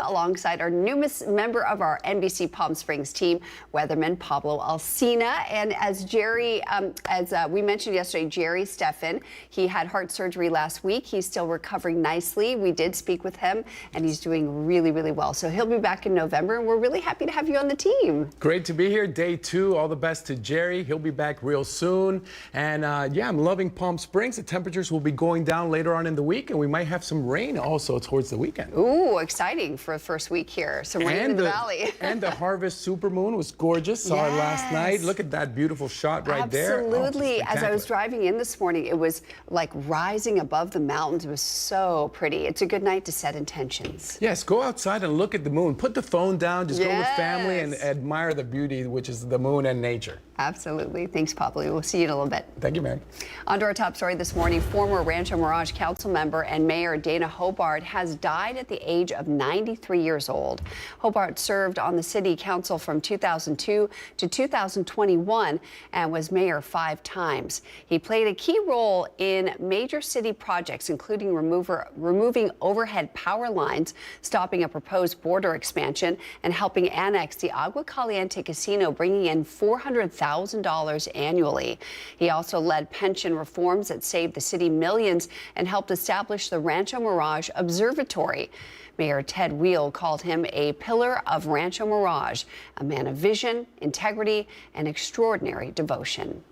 along alongside our newest member of our NBC Palm Springs team, weatherman Pablo Alsina. And as we mentioned yesterday, Jerry Steffen, he had heart surgery last week. He's still recovering nicely. We did speak with him, and he's doing really, really well. So he'll be back in November, and we're really happy to have you on the team. Great to be here. Day 2. All the best to Jerry. He'll be back real soon. And yeah, I'm loving Palm Springs. The temperatures will be going down later on in the week, and we might have some rain also towards the weekend. Ooh, exciting for the first week here. Some rain in the valley. And the harvest supermoon was gorgeous. Saw it last night. Look at that beautiful shot right there. Absolutely. As I was driving in this morning, it was like rising above the mountains. It was so pretty. It's a good night to set intentions. Yes, go outside and look at the moon. Put the phone down. Just go with family and admire the beauty, which is the moon and nature. Absolutely. Thanks, Pablo. We'll see you in a little bit. Thank you, ma'am. On to our top story this morning. Former Rancho Mirage council member and Mayor Dana Hobart has died at the age of 93 years old. Hobart served on the city council from 2002 to 2021 and was mayor 5 times. He played a key role in major city projects, including removing overhead power lines, stopping a proposed border expansion, and helping annex the Agua Caliente Casino, bringing in $400,000 annually. He also led pension reforms that saved the city millions and helped establish the Rancho Mirage Observatory. Mayor Ted Wheel called him a pillar of Rancho Mirage, a man of vision, integrity, and extraordinary devotion.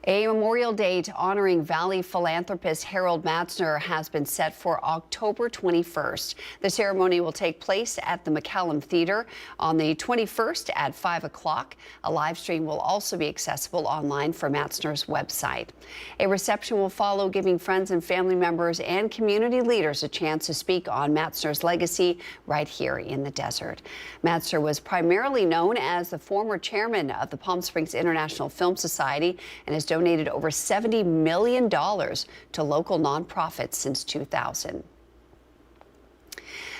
A memorial date honoring Valley philanthropist Harold Matzner has been set for October 21st. The ceremony will take place at the McCallum Theater on the 21st at 5 o'clock. A live stream will also be accessible online from Matzner's website. A reception will follow, giving friends and family members and community leaders a chance to speak on Matzner's legacy right here in the desert. Matzner was primarily known as the former chairman of the Palm Springs International Film Society and has donated over $70 million to local nonprofits since 2000.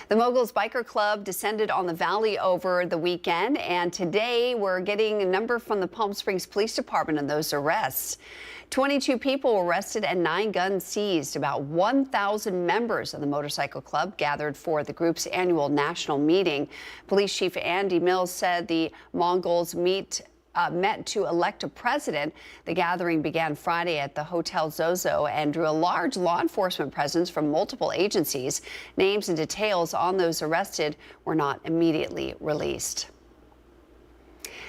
The Moguls Biker Club descended on the valley over the weekend, and today we're getting a number from the Palm Springs Police Department on those arrests. 22 people were arrested and 9 guns seized. About 1,000 members of the motorcycle club gathered for the group's annual national meeting. Police Chief Andy Mills said the Mongols met to elect a president. The gathering began Friday at the Hotel Zozo and drew a large law enforcement presence from multiple agencies. Names and details on those arrested were not immediately released.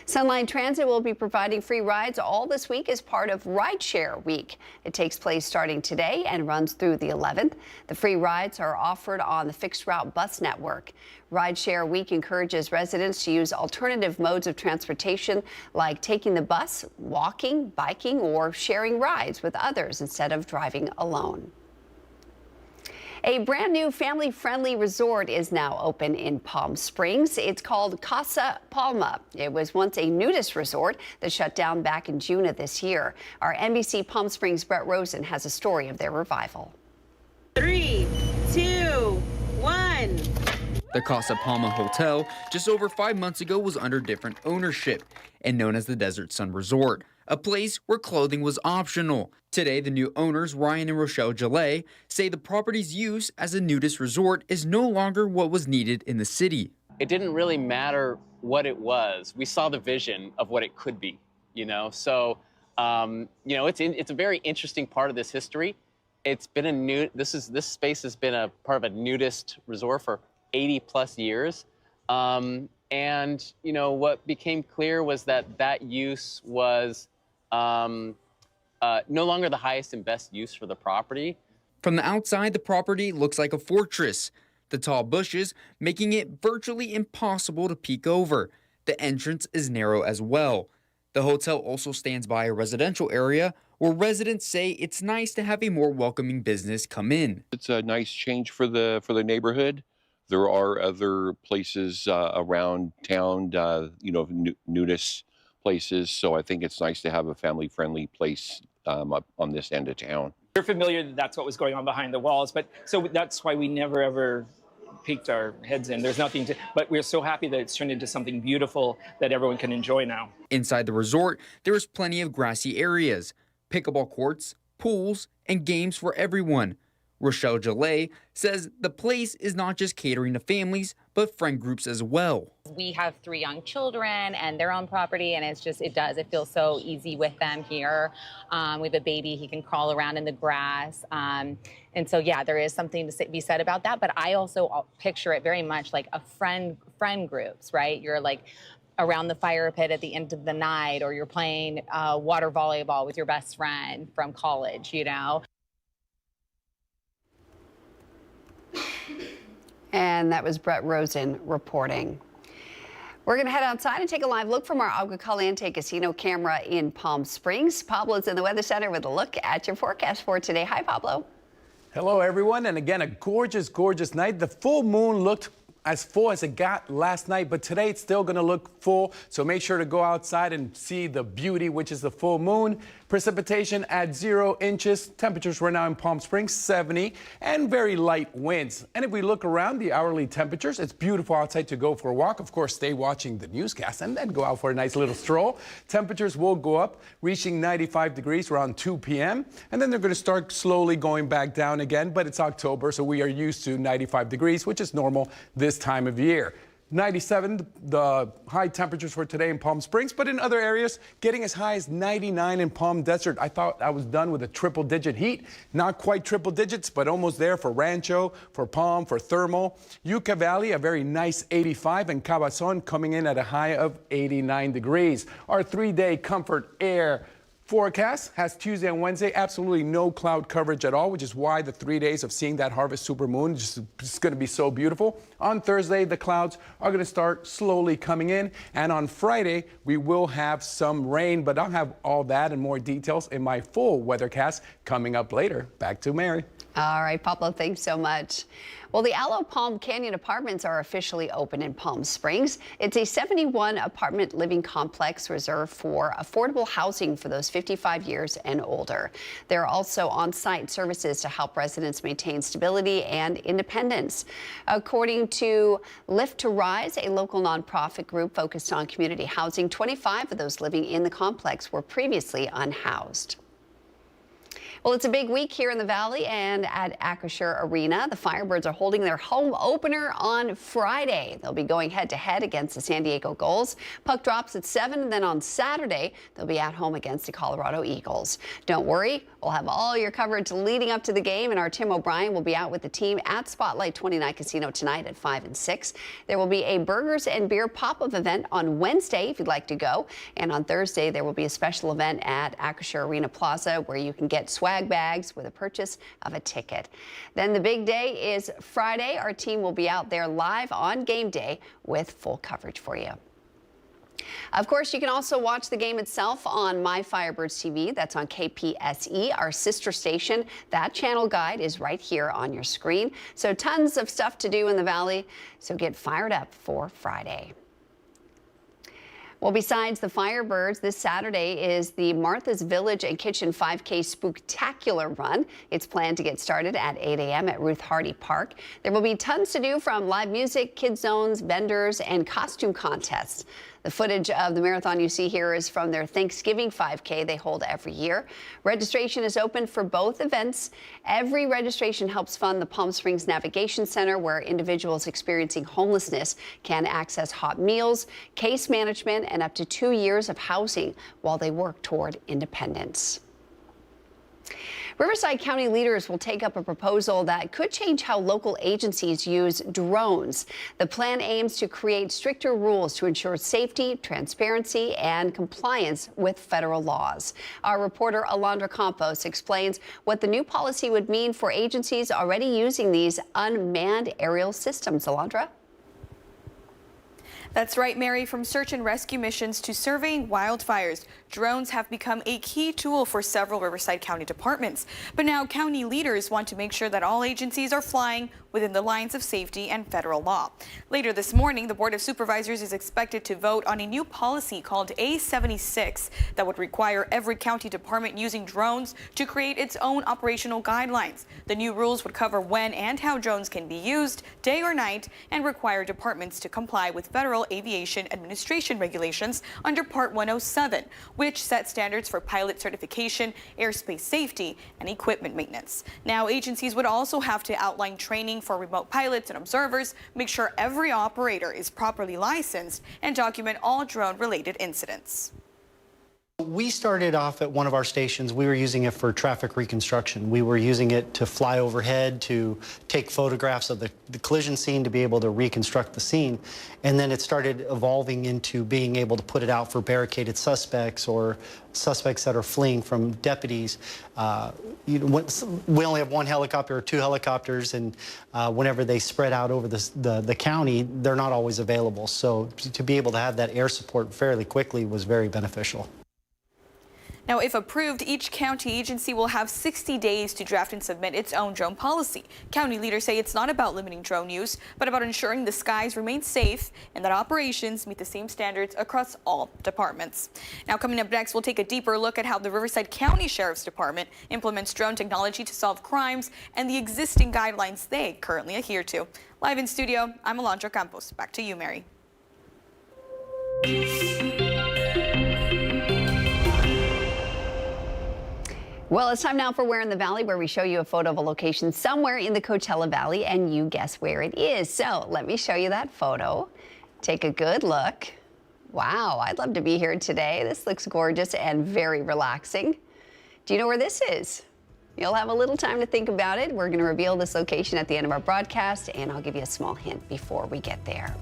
Sunline Transit will be providing free rides all this week as part of Rideshare Week. It takes place starting today and runs through the 11th. The free rides are offered on the fixed route bus network. Rideshare Week encourages residents to use alternative modes of transportation like taking the bus, walking, biking, or sharing rides with others instead of driving alone. A brand new family-friendly resort is now open in Palm Springs. It's called Casa Palma. It was once a nudist resort that shut down back in June of this year. Our NBC Palm Springs' Brett Rosen has a story of their revival. 3, 2, 1. The Casa Palma Hotel, just over 5 months ago, was under different ownership and known as the Desert Sun Resort, a place where clothing was optional. Today, the new owners, Ryan and Rochelle Gillet, say the property's use as a nudist resort is no longer what was needed in the city. It didn't really matter what it was. We saw the vision of what it could be, So, it's a very interesting part of this history. It's been this space has been a part of a nudist resort for 80 plus years. What became clear was that use was no longer the highest and best use for the property. From the outside, the property looks like a fortress, the tall bushes making it virtually impossible to peek over. The entrance is narrow as well. The hotel also stands by a residential area where residents say it's nice to have a more welcoming business come in. It's a nice change for the neighborhood. There are other places around town, nudist places. So I think it's nice to have a family-friendly place up on this end of town. We're familiar that that's what was going on behind the walls, but so that's why we never ever peeked our heads in. There's nothing to, but we're so happy that it's turned into something beautiful that everyone can enjoy now. Inside the resort, there is plenty of grassy areas, pickleball courts, pools, and games for everyone. Rochelle Gillet says the place is not just catering to families, but friend groups as well. We have 3 young children and their own property, and it feels so easy with them here. We have a baby, he can crawl around in the grass. And so, yeah, there is something to be said about that. But I also picture it very much like a friend groups, right? You're like around the fire pit at the end of the night, or you're playing water volleyball with your best friend from college, you know? And that was Brett Rosen reporting. We're going to head outside and take a live look from our Agua Caliente Casino camera in Palm Springs. Pablo's in the Weather Center with a look at your forecast for today. Hi, Pablo. Hello, everyone. And again, a gorgeous, gorgeous night. The full moon looked as full as it got last night, but today it's still going to look full. So make sure to go outside and see the beauty, which is the full moon. Precipitation at 0 inches. Temperatures right now in Palm Springs, 70, and very light winds. And if we look around the hourly temperatures, it's beautiful outside to go for a walk. Of course, stay watching the newscast and then go out for a nice little stroll. Temperatures will go up, reaching 95 degrees around 2 p.m. And then they're going to start slowly going back down again. But it's October, so we are used to 95 degrees, which is normal this time of year. 97, the high temperatures for today in Palm Springs, but in other areas, getting as high as 99 in Palm Desert. I thought I was done with a triple-digit heat. Not quite triple digits, but almost there for Rancho, for Palm, for Thermal. Yucca Valley, a very nice 85, and Cabazon coming in at a high of 89 degrees. Our 3-day comfort air forecast has Tuesday and Wednesday absolutely no cloud coverage at all, which is why the 3 days of seeing that harvest supermoon is just going to be so beautiful. On Thursday, the clouds are going to start slowly coming in, and on Friday we will have some rain, but I'll have all that and more details in my full weathercast coming up later. Back to Mary. All right, Pablo, thanks so much. Well, the Aloe Palm Canyon Apartments are officially open in Palm Springs. It's a 71 apartment living complex reserved for affordable housing for those 55 years and older. There are also on-site services to help residents maintain stability and independence. According to Lift to Rise, a local nonprofit group focused on community housing, 25 of those living in the complex were previously unhoused. Well, it's a big week here in the Valley and at Acrisure Arena. The Firebirds are holding their home opener on Friday. They'll be going head-to-head against the San Diego Gulls. Puck drops at 7, and then on Saturday, they'll be at home against the Colorado Eagles. Don't worry, we'll have all your coverage leading up to the game, and our Tim O'Brien will be out with the team at Spotlight 29 Casino tonight at 5 and 6. There will be a burgers and beer pop-up event on Wednesday if you'd like to go, and on Thursday, there will be a special event at Acrisure Arena Plaza where you can get swag bags with a purchase of a ticket. Then the big day is Friday. Our team will be out there live on game day with full coverage for you. Of course, you can also watch the game itself on My Firebirds TV. That's on KPSE, our sister station. That channel guide is right here on your screen. So tons of stuff to do in the Valley. So get fired up for Friday. Well, besides the Firebirds, this Saturday is the Martha's Village and Kitchen 5K Spooktacular Run. It's planned to get started at 8 a.m. at Ruth Hardy Park. There will be tons to do, from live music, kid zones, vendors, and costume contests. The footage of the marathon you see here is from their Thanksgiving 5K they hold every year. Registration is open for both events. Every registration helps fund the Palm Springs Navigation Center, where individuals experiencing homelessness can access hot meals, case management, and up to 2 years of housing while they work toward independence. Riverside County leaders will take up a proposal that could change how local agencies use drones. The plan aims to create stricter rules to ensure safety, transparency, and compliance with federal laws. Our reporter Alondra Campos explains what the new policy would mean for agencies already using these unmanned aerial systems. Alondra? That's right, Mary. From search and rescue missions to surveying wildfires, drones have become a key tool for several Riverside County departments. But now county leaders want to make sure that all agencies are flying within the lines of safety and federal law. Later this morning, the Board of Supervisors is expected to vote on a new policy called A76 that would require every county department using drones to create its own operational guidelines. The new rules would cover when and how drones can be used, day or night, and require departments to comply with federal Federal Aviation Administration regulations under Part 107, which set standards for pilot certification, airspace safety, and equipment maintenance. Now, agencies would also have to outline training for remote pilots and observers, make sure every operator is properly licensed, and document all drone-related incidents. We started off at one of our stations. We were using it for traffic reconstruction. We were using it to fly overhead, to take photographs of the collision scene, to be able to reconstruct the scene. And then it started evolving into being able to put it out for barricaded suspects or suspects that are fleeing from deputies. We only have one helicopter or two helicopters, and whenever they spread out over the county, they're not always available. So to be able to have that air support fairly quickly was very beneficial. Now, if approved, each county agency will have 60 days to draft and submit its own drone policy. County leaders say it's not about limiting drone use, but about ensuring the skies remain safe and that operations meet the same standards across all departments. Now, coming up next, we'll take a deeper look at how the Riverside County Sheriff's Department implements drone technology to solve crimes and the existing guidelines they currently adhere to. Live in studio, I'm Alondra Campos. Back to you, Mary. Well, it's time now for Where in the Valley, where we show you a photo of a location somewhere in the Coachella Valley and you guess where it is. So let me show you that photo. Take a good look. Wow, I'd love to be here today. This looks gorgeous and very relaxing. Do you know where this is? You'll have a little time to think about it. We're going to reveal this location at the end of our broadcast, and I'll give you a small hint before we get there.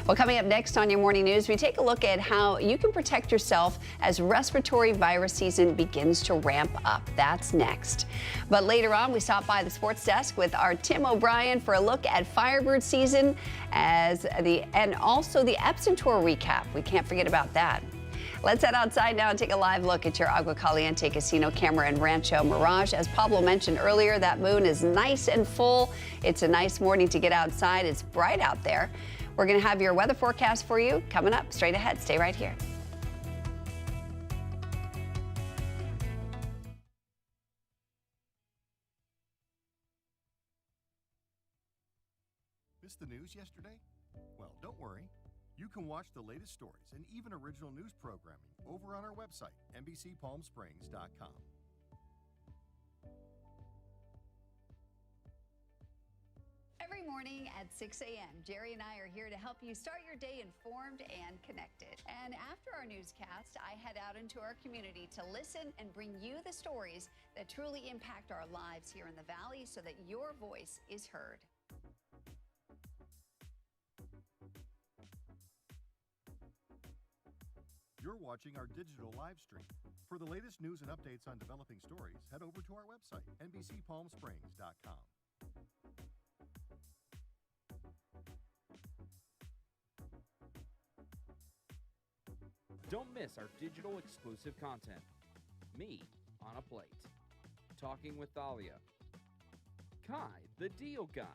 Well, coming up next on your morning news, we take a look at how you can protect yourself as respiratory virus season begins to ramp up. That's next. But later on, we stop by the sports desk with our Tim O'Brien for a look at Firebird season and also the Epson Tour recap. We can't forget about that. Let's head outside now and take a live look at your Agua Caliente Casino camera in Rancho Mirage. As Pablo mentioned earlier, that moon is nice and full. It's a nice morning to get outside. It's bright out there. We're going to have your weather forecast for you coming up straight ahead. Stay right here. Missed the news yesterday? Well, don't worry. You can watch the latest stories and even original news programming over on our website, NBCPalmSprings.com. Every morning at 6 a.m., Jerry and I are here to help you start your day informed and connected. And after our newscast, I head out into our community to listen and bring you the stories that truly impact our lives here in the Valley so that your voice is heard. You're watching our digital live stream. For the latest news and updates on developing stories, head over to our website, NBCPalmSprings.com. Don't miss our digital exclusive content. Me on a Plate, Talking with Thalia, Kai the Deal Guy,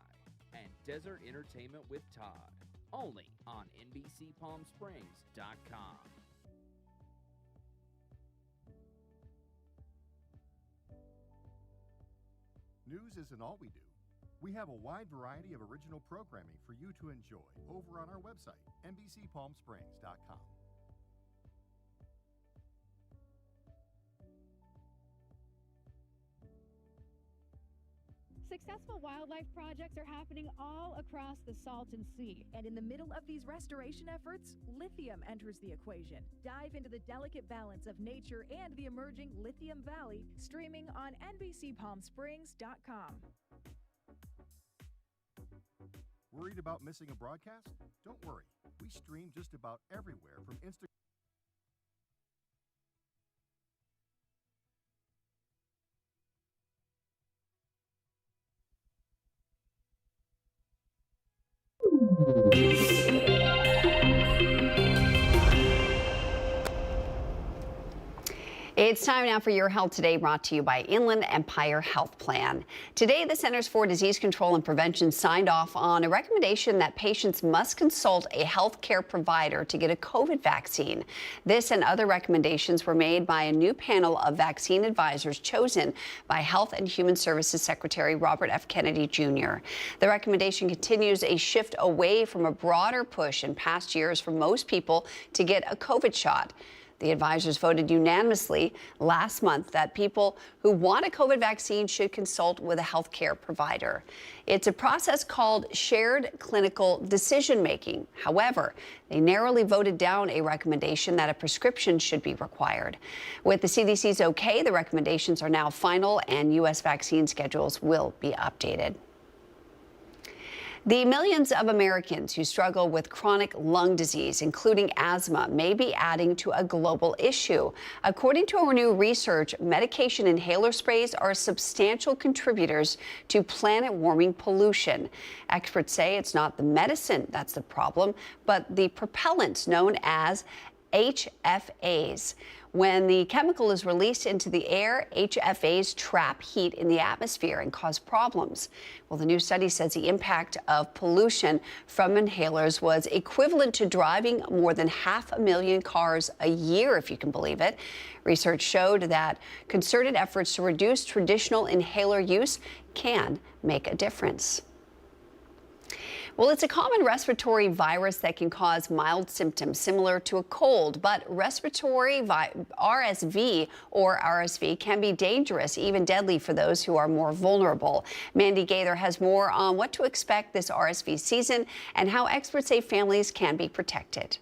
and Desert Entertainment with Todd. Only on NBCPalmSprings.com. News isn't all we do. We have a wide variety of original programming for you to enjoy over on our website, NBCPalmSprings.com. Successful wildlife projects are happening all across the Salton Sea. And in the middle of these restoration efforts, lithium enters the equation. Dive into the delicate balance of nature and the emerging Lithium Valley, streaming on NBCPalmSprings.com. Worried about missing a broadcast? Don't worry. We stream just about everywhere from Instagram. It's It's time now for Your Health Today, brought to you by Inland Empire Health Plan. Today, the Centers for Disease Control and Prevention signed off on a recommendation that patients must consult a health care provider to get a COVID vaccine. This and other recommendations were made by a new panel of vaccine advisors chosen by Health and Human Services Secretary Robert F. Kennedy Jr. The recommendation continues a shift away from a broader push in past years for most people to get a COVID shot. The advisors voted unanimously last month that people who want a COVID vaccine should consult with a healthcare provider. It's a process called shared clinical decision-making. However, they narrowly voted down a recommendation that a prescription should be required. With the CDC's okay, the recommendations are now final and U.S. vaccine schedules will be updated. The millions of Americans who struggle with chronic lung disease, including asthma, may be adding to a global issue. According to our new research, medication inhaler sprays are substantial contributors to planet-warming pollution. Experts say it's not the medicine that's the problem, but the propellants known as HFAs. When the chemical is released into the air, HFAs trap heat in the atmosphere and cause problems. Well, the new study says the impact of pollution from inhalers was equivalent to driving more than 500,000 cars a year, if you can believe it. Research showed that concerted efforts to reduce traditional inhaler use can make a difference. Well, it's a common respiratory virus that can cause mild symptoms similar to a cold, but respiratory RSV or RSV can be dangerous, even deadly for those who are more vulnerable. Mandy Gaither has more on what to expect this RSV season and how experts say families can be protected.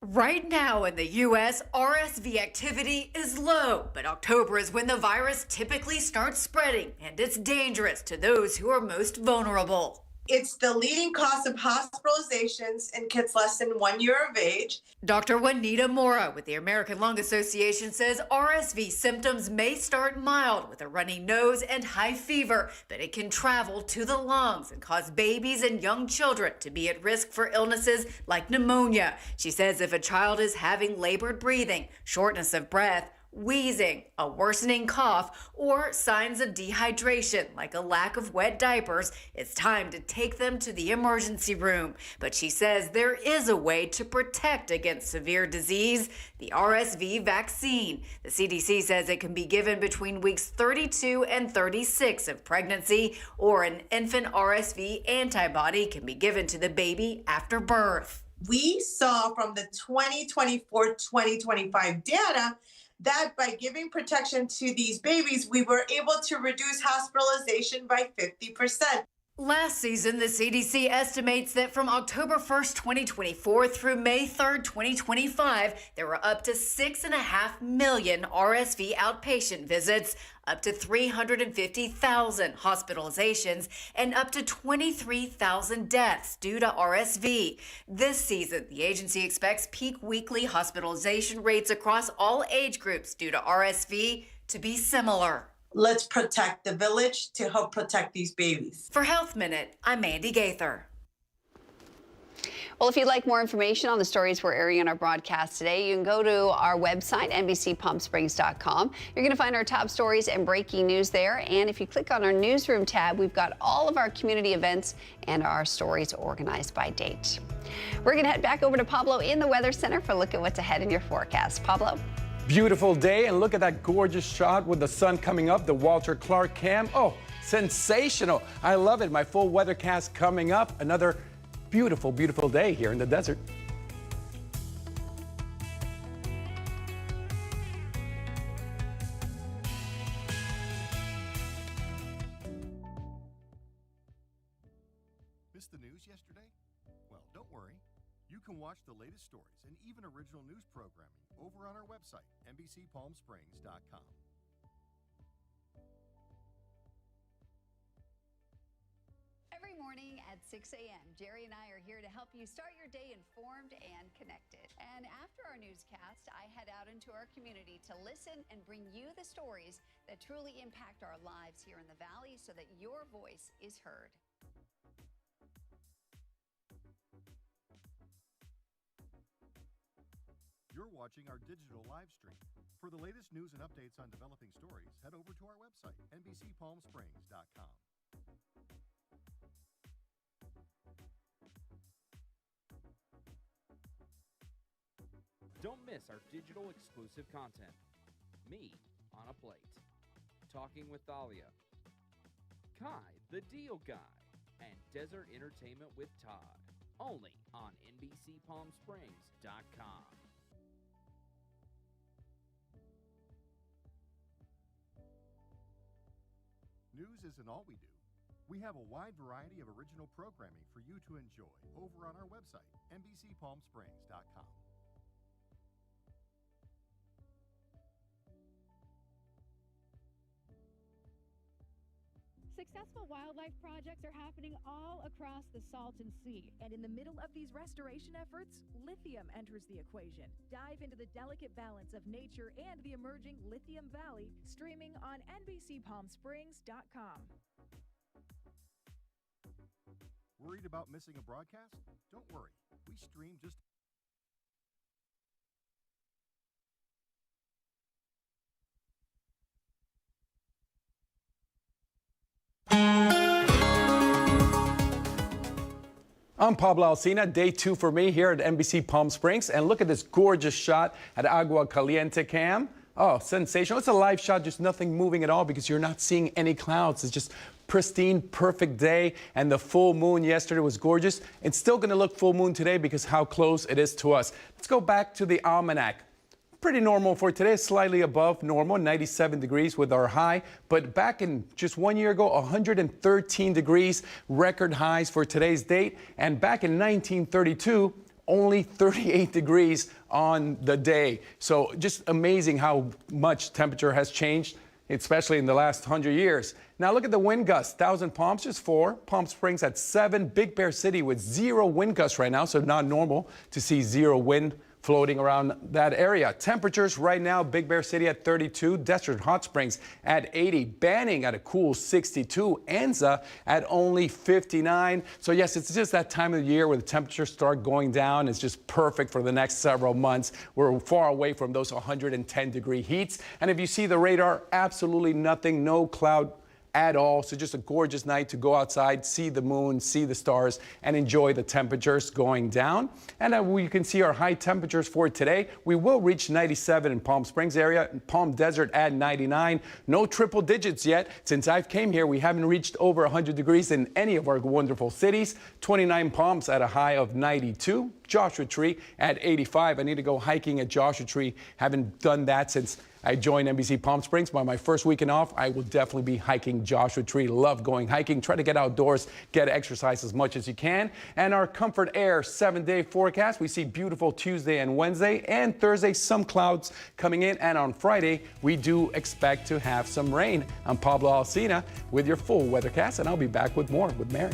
Right now in the U.S., RSV activity is low, but October is when the virus typically starts spreading, and it's dangerous to those who are most vulnerable. It's the leading cause of hospitalizations in kids less than 1 year of age. Dr. Juanita Mora with the American Lung Association says RSV symptoms may start mild with a runny nose and high fever, but it can travel to the lungs and cause babies and young children to be at risk for illnesses like pneumonia. She says if a child is having labored breathing, shortness of breath, wheezing, a worsening cough, or signs of dehydration like a lack of wet diapers, it's time to take them to the emergency room. But she says there is a way to protect against severe disease, the RSV vaccine. The CDC says it can be given between weeks 32 and 36 of pregnancy, or an infant RSV antibody can be given to the baby after birth. We saw from the 2024-2025 data that by giving protection to these babies, we were able to reduce hospitalization by 50%. Last season, the CDC estimates that from October 1st, 2024 through May 3rd, 2025, there were up to 6.5 million RSV outpatient visits, up to 350,000 hospitalizations, and up to 23,000 deaths due to RSV. This season, the agency expects peak weekly hospitalization rates across all age groups due to RSV to be similar. Let's protect the village to help protect these babies. For Health Minute, I'm Mandy Gaither. Well, if you'd like more information on the stories we're airing in our broadcast today, you can go to our website, NBCPalmSprings.com. You're going to find our top stories and breaking news there. And if you click on our newsroom tab, we've got all of our community events and our stories organized by date. We're going to head back over to Pablo in the Weather Center for a look at what's ahead in your forecast. Pablo? Beautiful day, and look at that gorgeous shot with the sun coming up, the Walter Clark cam. Oh, sensational. I love it. My full weathercast coming up. Another beautiful, beautiful day here in the desert. Missed the news yesterday? Well, don't worry. You can watch the latest stories and even original news programming over on our website, NBCPalmSprings.com. Every morning at 6 a.m., Jerry and I are here to help you start your day informed and connected. And after our newscast, I head out into our community to listen and bring you the stories that truly impact our lives here in the Valley so that your voice is heard. You're watching our digital live stream. For the latest news and updates on developing stories, head over to our website, NBCPalmSprings.com. Don't miss our digital exclusive content. Me on a Plate, Talking with Thalia, Kai the Deal Guy, and Desert Entertainment with Todd. Only on NBCPalmSprings.com. News isn't all we do. We have a wide variety of original programming for you to enjoy over on our website, NBCPalmSprings.com. Successful wildlife projects are happening all across the Salton Sea. And in the middle of these restoration efforts, lithium enters the equation. Dive into the delicate balance of nature and the emerging Lithium Valley, streaming on NBCPalmSprings.com. Worried about missing a broadcast? Don't worry. We stream just I'm Pablo Alsina, day 2 for me here at NBC Palm Springs. And look at this gorgeous shot at Agua Caliente Cam. Oh, sensational. It's a live shot, just nothing moving at all because you're not seeing any clouds. It's just pristine, perfect day. And the full moon yesterday was gorgeous. It's still going to look full moon today because how close it is to us. Let's go back to the almanac. Pretty normal for today, slightly above normal, 97 degrees with our high. But back in just 1 year ago, 113 degrees, record highs for today's date. And back in 1932, only 38 degrees on the day. So just amazing how much temperature has changed, especially in the last 100 years. Now look at the wind gusts. Thousand Palms just 4, Palm Springs at 7, Big Bear City with 0 wind gusts right now, so not normal to see 0 wind floating around that area. Temperatures right now, Big Bear City at 32, Desert Hot Springs at 80, Banning at a cool 62, Anza at only 59. So yes, it's just that time of the year where the temperatures start going down. It's just perfect for the next several months. We're far away from those 110-degree heats. And if you see the radar, absolutely nothing, no cloud at all. So just a gorgeous night to go outside, see the moon, see the stars, and enjoy the temperatures going down. And you can see our high temperatures for today. We will reach 97 in Palm Springs area, Palm Desert at 99. No triple digits yet. Since I've came here, we haven't reached over 100 degrees in any of our wonderful cities. 29 Palms at a high of 92. Joshua Tree at 85. I need to go hiking at Joshua Tree. Haven't done that since I joined NBC Palm Springs. By my first weekend off, I will definitely be hiking Joshua Tree. Love going hiking. Try to get outdoors, get exercise as much as you can. And our Comfort Air 7-day forecast, we see beautiful Tuesday and Wednesday, and Thursday some clouds coming in. And on Friday, we do expect to have some rain. I'm Pablo Alsina with your full weathercast, and I'll be back with more with Mary.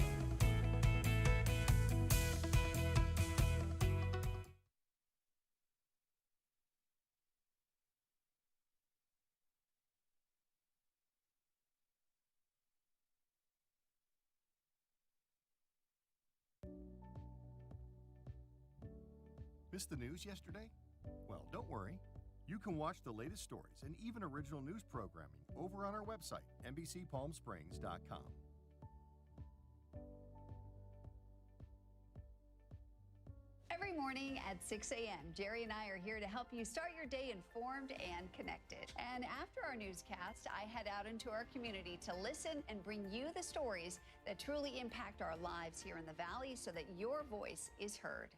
Missed the news yesterday? Well, don't worry. You can watch the latest stories and even original news programming over on our website, NBCPalmSprings.com. Every morning at 6 a.m., Jerry and I are here to help you start your day informed and connected. And after our newscast, I head out into our community to listen and bring you the stories that truly impact our lives here in the Valley so that your voice is heard.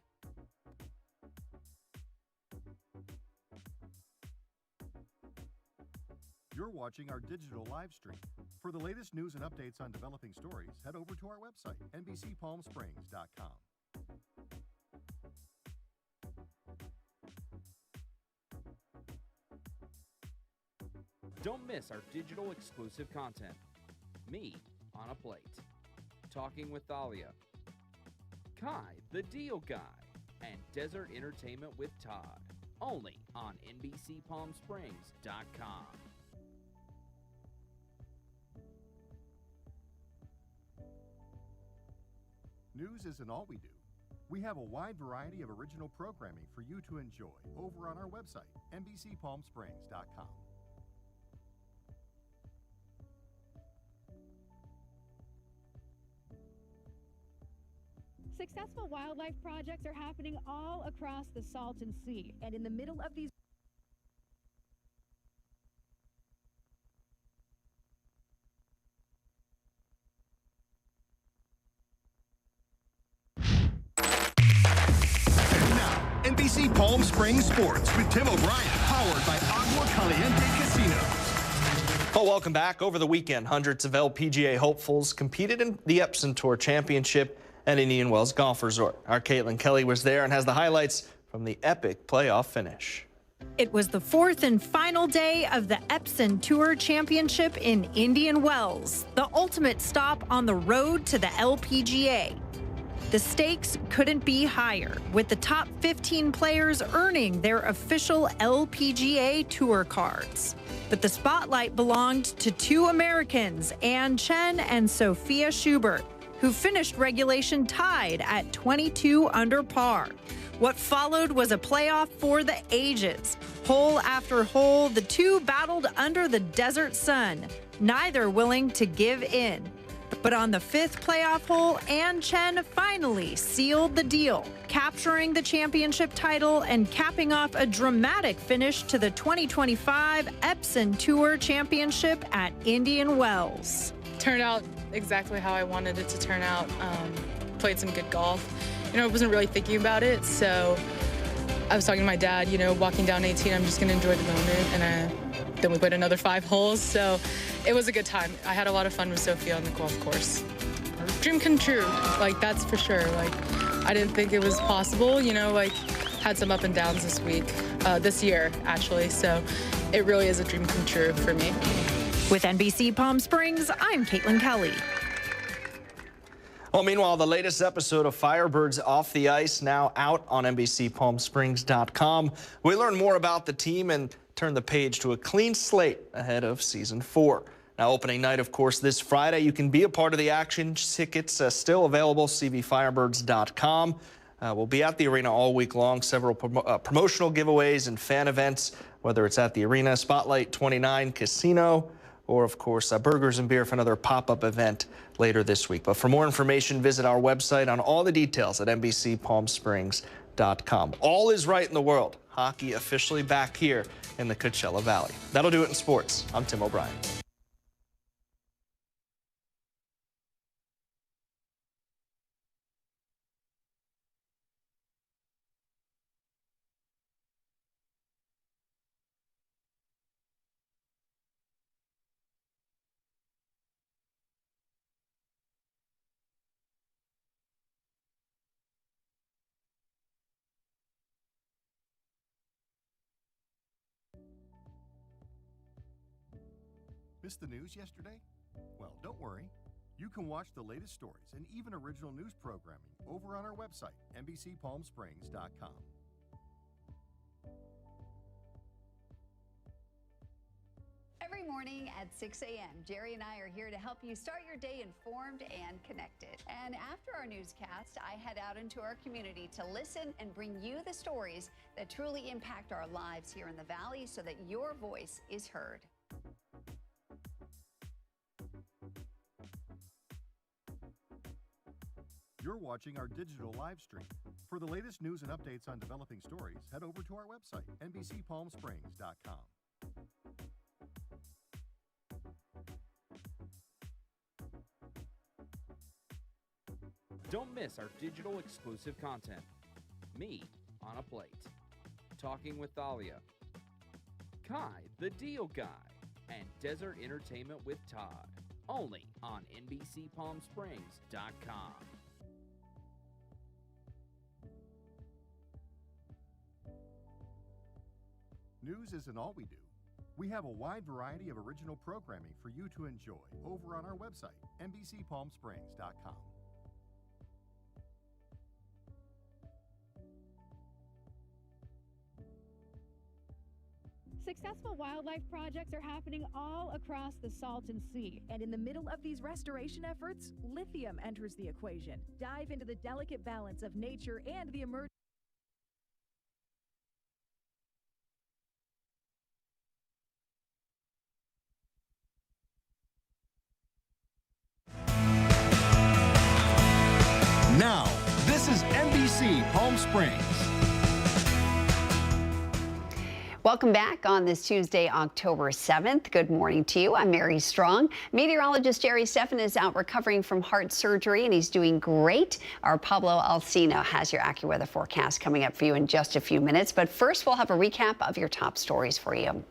You're watching our digital live stream. For the latest news and updates on developing stories, head over to our website, NBCPalmSprings.com. Don't miss our digital exclusive content. Me on a Plate, Talking with Thalia, Kai the Deal Guy, and Desert Entertainment with Todd. Only on NBCPalmSprings.com. News isn't all we do. We have a wide variety of original programming for you to enjoy over on our website, NBCPalmSprings.com. Successful wildlife projects are happening all across the Salton Sea, and in the middle of these NBC Palm Springs Sports with Tim O'Brien, powered by Agua Caliente Casino. Well, welcome back. Over the weekend, hundreds of LPGA hopefuls competed in the Epson Tour Championship at Indian Wells Golf Resort. Our Caitlin Kelly was there and has the highlights from the epic playoff finish. It was the fourth and final day of the Epson Tour Championship in Indian Wells, the ultimate stop on the road to the LPGA. The stakes couldn't be higher, with the top 15 players earning their official LPGA Tour cards. But the spotlight belonged to two Americans, Ann Chen and Sophia Schubert, who finished regulation tied at 22 under par. What followed was a playoff for the ages. Hole after hole, the two battled under the desert sun, neither willing to give in. But on the fifth playoff hole, Ann Chen finally sealed the deal, capturing the championship title and capping off a dramatic finish to the 2025 Epson Tour Championship at Indian Wells. Turned out exactly how I wanted it to turn out. Played some good golf. I wasn't really thinking about it, so I was talking to my dad, walking down 18, I'm just going to enjoy the moment, and then we played another 5 holes, so it was a good time. I had a lot of fun with Sophia on the golf course. Dream come true, that's for sure. I didn't think it was possible, had some up and downs this year, actually, so it really is a dream come true for me. With NBC Palm Springs, I'm Caitlin Kelly. Well, meanwhile, the latest episode of Firebirds Off the Ice now out on NBCPalmSprings.com. We learn more about the team and turn the page to a clean slate ahead of Season 4. Now, opening night, of course, this Friday. You can be a part of the action. Tickets still available, cvfirebirds.com. We'll be at the arena all week long. Several promotional giveaways and fan events, whether it's at the arena, Spotlight 29 Casino, or, of course, burgers and beer for another pop-up event later this week. But for more information, visit our website on all the details at NBCPalmSprings.com. All is right in the world. Hockey officially back here in the Coachella Valley. That'll do it in sports. I'm Tim O'Brien. Missed the news yesterday? Well, don't worry. You can watch the latest stories and even original news programming over on our website, NBCPalmSprings.com. Every morning at 6 a.m., Jerry and I are here to help you start your day informed and connected. And after our newscast, I head out into our community to listen and bring you the stories that truly impact our lives here in the Valley so that your voice is heard. You're watching our digital live stream. For the latest news and updates on developing stories, head over to our website, NBCPalmSprings.com. Don't miss our digital exclusive content. Me on a Plate. Talking with Thalia. Kai, the Deal Guy. And Desert Entertainment with Todd. Only on NBCPalmSprings.com. News isn't all we do. We have a wide variety of original programming for you to enjoy over on our website, NBCPalmSprings.com. Successful wildlife projects are happening all across the Salton Sea. And in the middle of these restoration efforts, lithium enters the equation. Dive into the delicate balance of nature and the emerging. Now, this is NBC Palm Springs. Welcome back on this Tuesday, October 7th. Good morning to you. I'm Mary Strong. Meteorologist Jerry Stephan is out recovering from heart surgery, and he's doing great. Our Pablo Alcina has your AccuWeather forecast coming up for you in just a few minutes. But first, we'll have a recap of your top stories for you.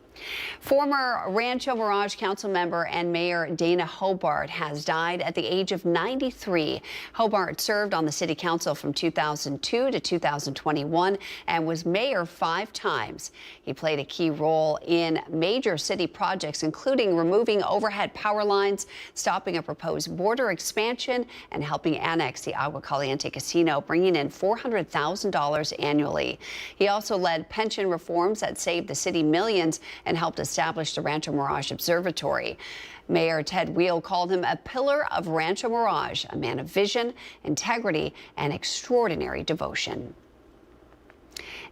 Former Rancho Mirage Council member and Mayor Dana Hobart has died at the age of 93. Hobart served on the city council from 2002 to 2021 and was mayor 5 times. He played a key role in major city projects, including removing overhead power lines, stopping a proposed border expansion, and helping annex the Agua Caliente Casino, bringing in $400,000 annually. He also led pension reforms that saved the city millions and helped establish the Rancho Mirage Observatory. Mayor Ted Wheel called him a pillar of Rancho Mirage, a man of vision, integrity, and extraordinary devotion.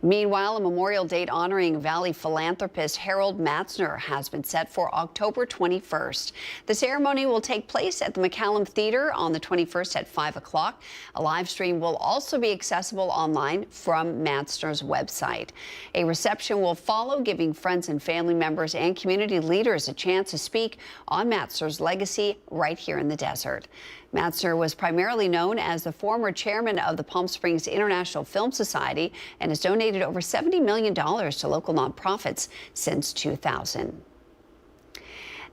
Meanwhile, a memorial date honoring Valley philanthropist Harold Matzner has been set for October 21st. The ceremony will take place at the McCallum Theater on the 21st at 5 o'clock. A live stream will also be accessible online from Matzner's website. A reception will follow, giving friends and family members and community leaders a chance to speak on Matzner's legacy right here in the desert. Matzner was primarily known as the former chairman of the Palm Springs International Film Society and has donated over $70 million to local nonprofits since 2000.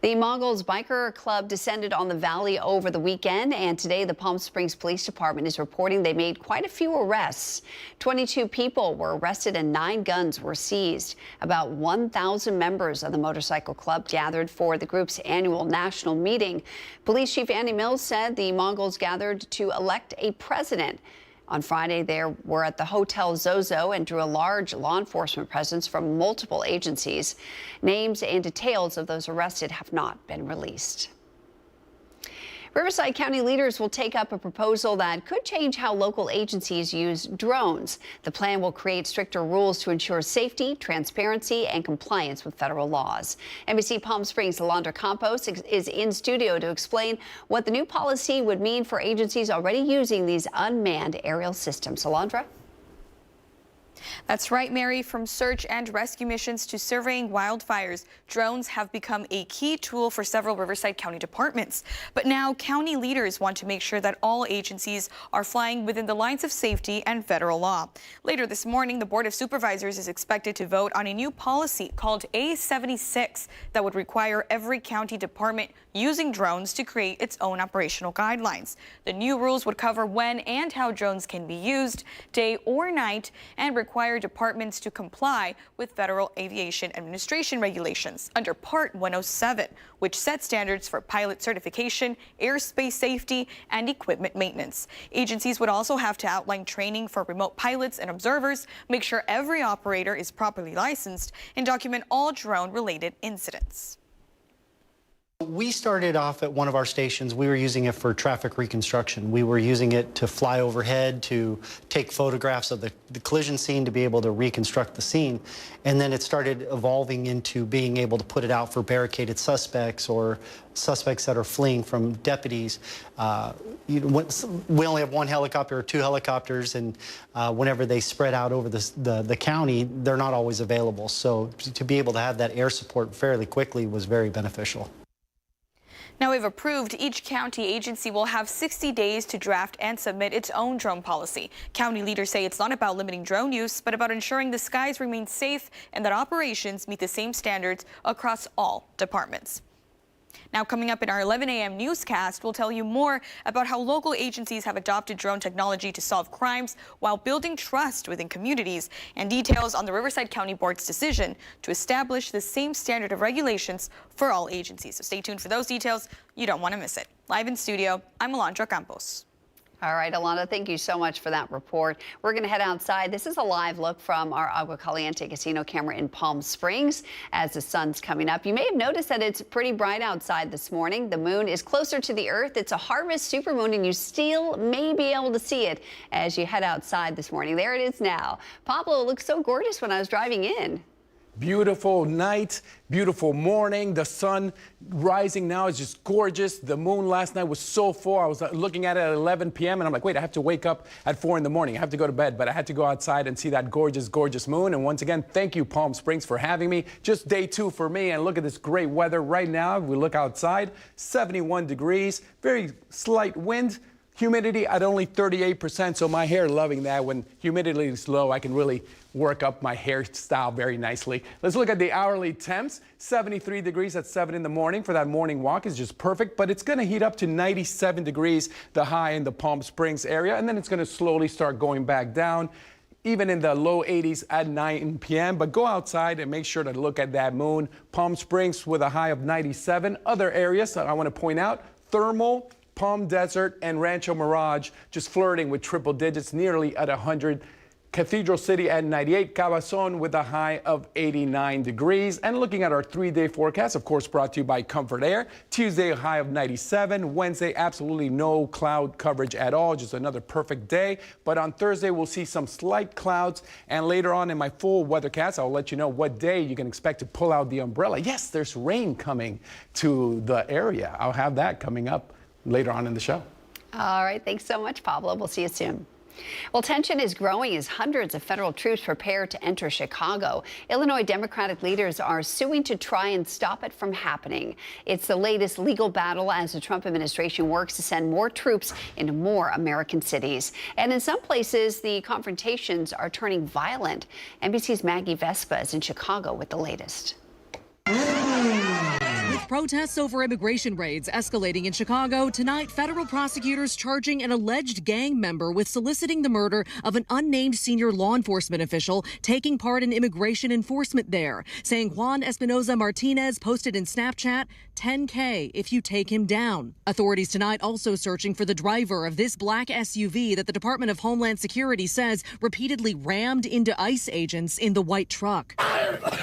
The Mongols Biker Club descended on the valley over the weekend, and today the Palm Springs Police Department is reporting they made quite a few arrests. 22 people were arrested and 9 guns were seized. About 1,000 members of the motorcycle club gathered for the group's annual national meeting. Police Chief Andy Mills said the Mongols gathered to elect a president. On Friday, they were at the Hotel Zozo and drew a large law enforcement presence from multiple agencies. Names and details of those arrested have not been released. Riverside County leaders will take up a proposal that could change how local agencies use drones. The plan will create stricter rules to ensure safety, transparency, and compliance with federal laws. NBC Palm Springs' Alondra Campos is in studio to explain what the new policy would mean for agencies already using these unmanned aerial systems. Alondra? That's right, Mary. From search and rescue missions to surveying wildfires, drones have become a key tool for several Riverside County departments. But now county leaders want to make sure that all agencies are flying within the lines of safety and federal law. Later this morning, the Board of Supervisors is expected to vote on a new policy called A76 that would require every county department using drones to create its own operational guidelines. The new rules would cover when and how drones can be used, day or night, and require departments to comply with Federal Aviation Administration regulations under Part 107, which sets standards for pilot certification, airspace safety, and equipment maintenance. Agencies would also have to outline training for remote pilots and observers, make sure every operator is properly licensed, and document all drone-related incidents. We started off at one of our stations. We were using it for traffic reconstruction. We were using it to fly overhead, to take photographs of the collision scene, to be able to reconstruct the scene. And then it started evolving into being able to put it out for barricaded suspects or suspects that are fleeing from deputies. We only have 1 helicopter or 2 helicopters, and whenever they spread out over the county, they're not always available. So to be able to have that air support fairly quickly was very beneficial. Now, if approved, each county agency will have 60 days to draft and submit its own drone policy. County leaders say it's not about limiting drone use, but about ensuring the skies remain safe and that operations meet the same standards across all departments. Now, coming up in our 11 a.m. newscast, we'll tell you more about how local agencies have adopted drone technology to solve crimes while building trust within communities, and details on the Riverside County Board's decision to establish the same standard of regulations for all agencies. So stay tuned for those details. You don't want to miss it. Live in studio, I'm Alondra Campos. All right, Alondra, thank you so much for that report. We're going to head outside. This is a live look from our Agua Caliente casino camera in Palm Springs as the sun's coming up. You may have noticed that it's pretty bright outside this morning. The moon is closer to the earth. It's a harvest supermoon, and you still may be able to see it as you head outside this morning. There it is now. Pablo, it looked so gorgeous when I was driving in. Beautiful night, beautiful morning. The sun rising now is just gorgeous. The moon last night was so full. I was looking at it at 11 p.m. and I'm like, wait, I have to wake up at 4 in the morning. I have to go to bed, but I had to go outside and see that gorgeous, gorgeous moon. And once again, thank you, Palm Springs, for having me. Just day 2 for me. And look at this great weather right now. We look outside, 71 degrees, very slight wind. Humidity at only 38%, so my hair loving that. When humidity is low, I can really work up my hairstyle very nicely. Let's look at the hourly temps. 73 degrees at 7 in the morning for that morning walk is just perfect, but it's going to heat up to 97 degrees, the high in the Palm Springs area, and then it's going to slowly start going back down, even in the low 80s at 9 p.m. But go outside and make sure to look at that moon. Palm Springs with a high of 97. Other areas that I want to point out, Thermal, Palm Desert, and Rancho Mirage just flirting with triple digits, nearly at 100. Cathedral City at 98, Cabazon with a high of 89 degrees. And looking at our 3-day forecast, of course, brought to you by Comfort Air. Tuesday, a high of 97. Wednesday, absolutely no cloud coverage at all, just another perfect day. But on Thursday, we'll see some slight clouds. And later on in my full weathercast, I'll let you know what day you can expect to pull out the umbrella. Yes, there's rain coming to the area. I'll have that coming up later on in the show. All right, thanks so much, Pablo. We'll see you soon. Well, tension is growing as hundreds of federal troops prepare to enter Chicago. Illinois Democratic leaders are suing to try and stop it from happening. It's the latest legal battle as the Trump administration works to send more troops into more American cities. And in some places, the confrontations are turning violent. NBC's Maggie Vespa is in Chicago with the latest. With protests over immigration raids escalating in Chicago, tonight federal prosecutors charging an alleged gang member with soliciting the murder of an unnamed senior law enforcement official taking part in immigration enforcement there, saying Juan Espinoza Martinez posted in Snapchat, $10K if you take him down. Authorities tonight also searching for the driver of this black SUV that the Department of Homeland Security says repeatedly rammed into ICE agents in the white truck.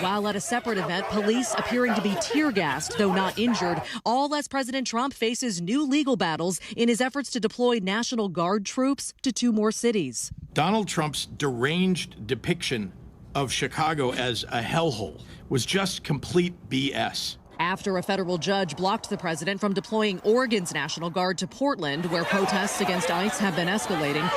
While at a separate event, police appearing to be tear-gassed, though not injured, all as President Trump faces new legal battles in his efforts to deploy National Guard troops to 2 more cities. Donald Trump's deranged depiction of Chicago as a hellhole was just complete BS. After a federal judge blocked the president from deploying Oregon's National Guard to Portland, where protests against ICE have been escalating.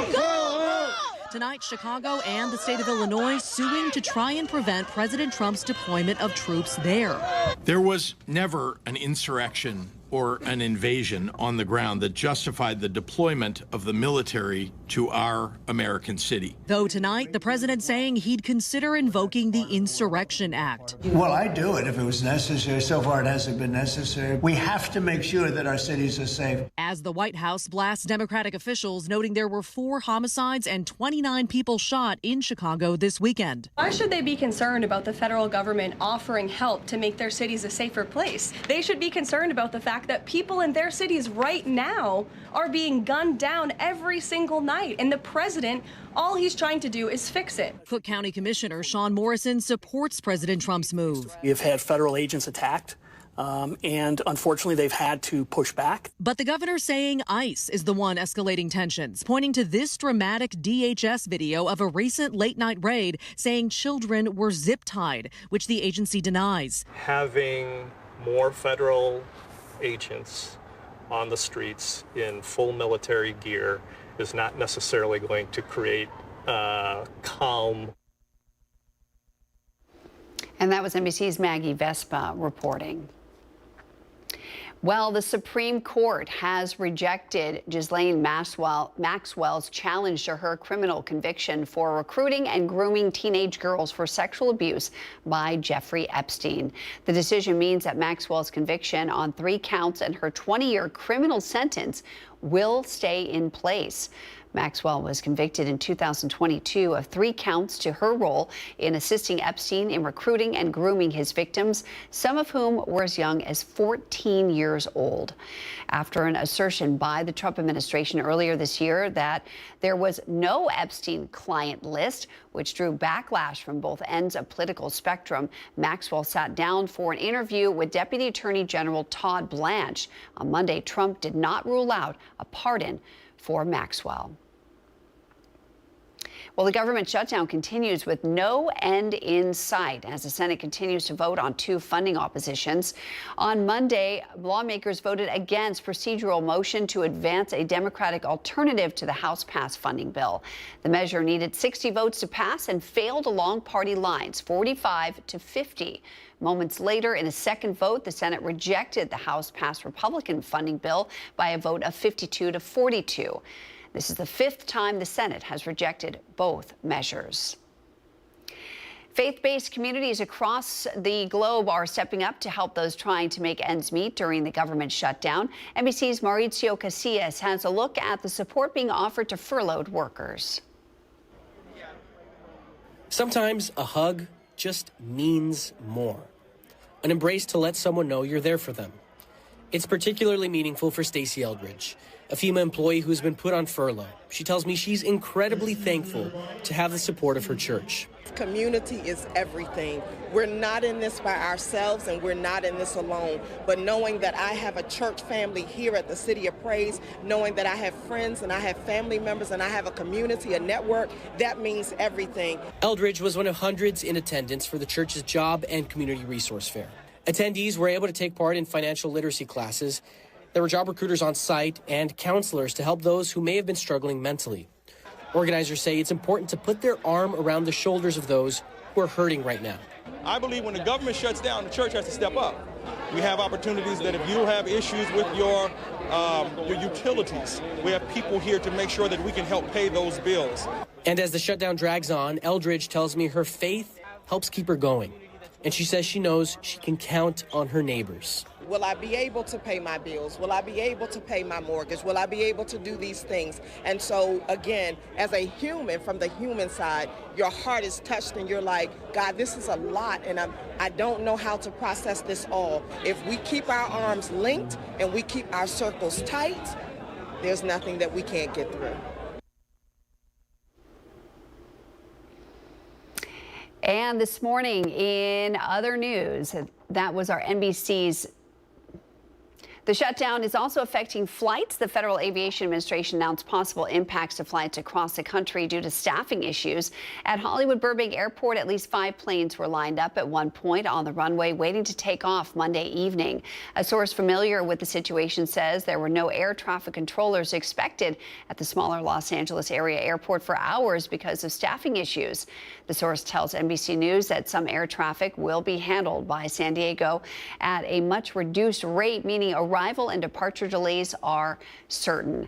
Tonight, Chicago and the state of Illinois suing to try and prevent President Trump's deployment of troops there. There was never an insurrection or an invasion on the ground that justified the deployment of the military to our American city. Though tonight, the president saying he'd consider invoking the Insurrection Act. Well, I'd do it if it was necessary. So far, it hasn't been necessary. We have to make sure that our cities are safe. As the White House blasts Democratic officials, noting there were 4 homicides and 29 people shot in Chicago this weekend. Why should they be concerned about the federal government offering help to make their cities a safer place? They should be concerned about the fact that people in their cities right now are being gunned down every single night. And the president, all he's trying to do is fix it. Cook County Commissioner Sean Morrison supports President Trump's move. We've had federal agents attacked. And unfortunately, they've had to push back. But the governor saying ICE is the one escalating tensions, pointing to this dramatic DHS video of a recent late-night raid saying children were zip-tied, which the agency denies. Having more federal agents on the streets in full military gear is not necessarily going to create calm. And that was NBC's Maggie Vespa reporting. Well, the Supreme Court has rejected Ghislaine Maxwell's challenge to her criminal conviction for recruiting and grooming teenage girls for sexual abuse by Jeffrey Epstein. The decision means that Maxwell's conviction on 3 counts and her 20-year criminal sentence will stay in place. Maxwell was convicted in 2022 of 3 counts to her role in assisting Epstein in recruiting and grooming his victims, some of whom were as young as 14 years old. After an assertion by the Trump administration earlier this year that there was no Epstein client list, which drew backlash from both ends of political spectrum, Maxwell sat down for an interview with Deputy Attorney General Todd Blanche. On Monday, Trump did not rule out a pardon for Maxwell. Well, the government shutdown continues with no end in sight as the Senate continues to vote on 2 funding oppositions. On Monday, lawmakers voted against procedural motion to advance a Democratic alternative to the House-passed funding bill. The measure needed 60 votes to pass and failed along party lines, 45 to 50. Moments later, in a second vote, the Senate rejected the House-passed Republican funding bill by a vote of 52 to 42. This is the 5th time the Senate has rejected both measures. Faith-based communities across the globe are stepping up to help those trying to make ends meet during the government shutdown. NBC's Mauricio Casillas has a look at the support being offered to furloughed workers. Sometimes a hug just means more. An embrace to let someone know you're there for them. It's particularly meaningful for Stacey Eldridge, a FEMA employee who's been put on furlough. She tells me she's incredibly thankful to have the support of her church. Community is everything. We're not in this by ourselves and we're not in this alone. But knowing that I have a church family here at the City of Praise, knowing that I have friends and I have family members and I have a community, a network, that means everything. Eldridge was one of hundreds in attendance for the church's Job and Community Resource Fair. Attendees were able to take part in financial literacy classes. There were job recruiters on site and counselors to help those who may have been struggling mentally. Organizers say it's important to put their arm around the shoulders of those who are hurting right now. I believe when the government shuts down, the church has to step up. We have opportunities that if you have issues with your utilities, we have people here to make sure that we can help pay those bills. And as the shutdown drags on, Eldridge tells me her faith helps keep her going. And she says she knows she can count on her neighbors. Will I be able to pay my bills? Will I be able to pay my mortgage? Will I be able to do these things? And so, again, as a human, from the human side, your heart is touched and you're like, God, this is a lot and I don't know how to process this all. If we keep our arms linked and we keep our circles tight, there's nothing that we can't get through. And this morning in other news, that was our NBC's. The shutdown is also affecting flights. The Federal Aviation Administration announced possible impacts to flights across the country due to staffing issues. At Hollywood Burbank Airport, at least 5 planes were lined up at one point on the runway waiting to take off Monday evening. A source familiar with the situation says there were no air traffic controllers expected at the smaller Los Angeles area airport for hours because of staffing issues. The source tells NBC News that some air traffic will be handled by San Diego at a much reduced rate, meaning arrival and departure delays are certain.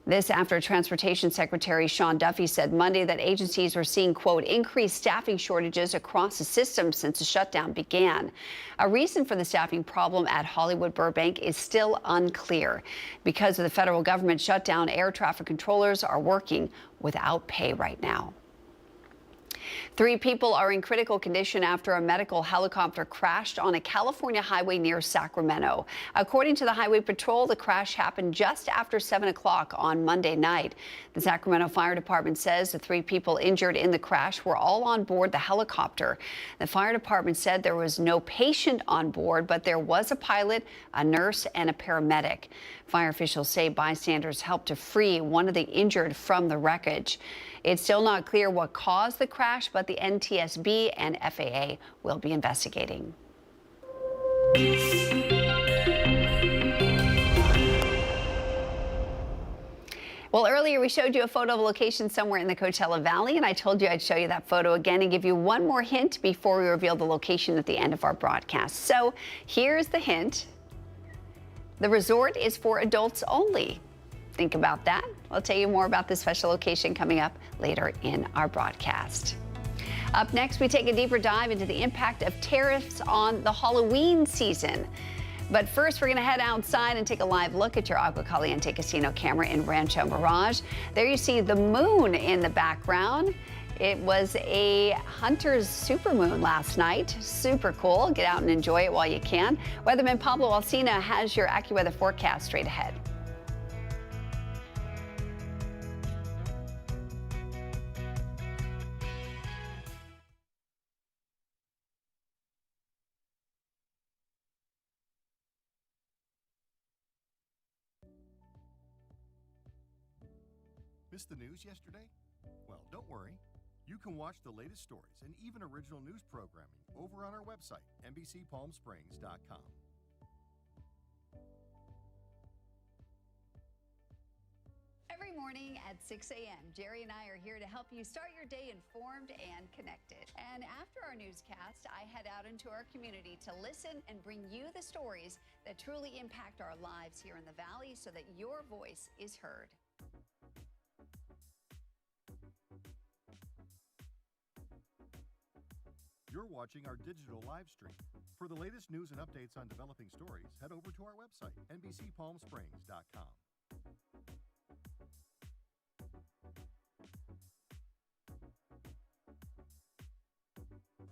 This after Transportation Secretary Sean Duffy said Monday that agencies were seeing, quote, increased staffing shortages across the system since the shutdown began. A reason for the staffing problem at Hollywood Burbank is still unclear. Because of the federal government shutdown, air traffic controllers are working without pay right now. 3 people are in critical condition after a medical helicopter crashed on a California highway near Sacramento. According to the Highway Patrol, the crash happened just after 7 o'clock on Monday night. The Sacramento Fire Department says the 3 people injured in the crash were all on board the helicopter. The fire department said there was no patient on board, but there was a pilot, a nurse, and a paramedic. Fire officials say bystanders helped to free one of the injured from the wreckage. It's still not clear what caused the crash, but the NTSB and FAA will be investigating. Well, earlier we showed you a photo of a location somewhere in the Coachella Valley, and I told you I'd show you that photo again and give you one more hint before we reveal the location at the end of our broadcast. So here's the hint. The resort is for adults only. Think about that. I'll tell you more about this special location coming up later in our broadcast. Up next, we take a deeper dive into the impact of tariffs on the Halloween season. But first, we're going to head outside and take a live look at your Agua Caliente Casino camera in Rancho Mirage. There you see the moon in the background. It was a hunter's supermoon last night. Super cool. Get out and enjoy it while you can. Weatherman Pablo Alcina has your AccuWeather forecast straight ahead. Missed the news yesterday? Well, don't worry. You can watch the latest stories and even original news programming over on our website, NBCPalmSprings.com. Every morning at 6 a.m., Jerry and I are here to help you start your day informed and connected. And after our newscast, I head out into our community to listen and bring you the stories that truly impact our lives here in the Valley so that your voice is heard. You're watching our digital live stream. For the latest news and updates on developing stories, head over to our website, NBCPalmSprings.com.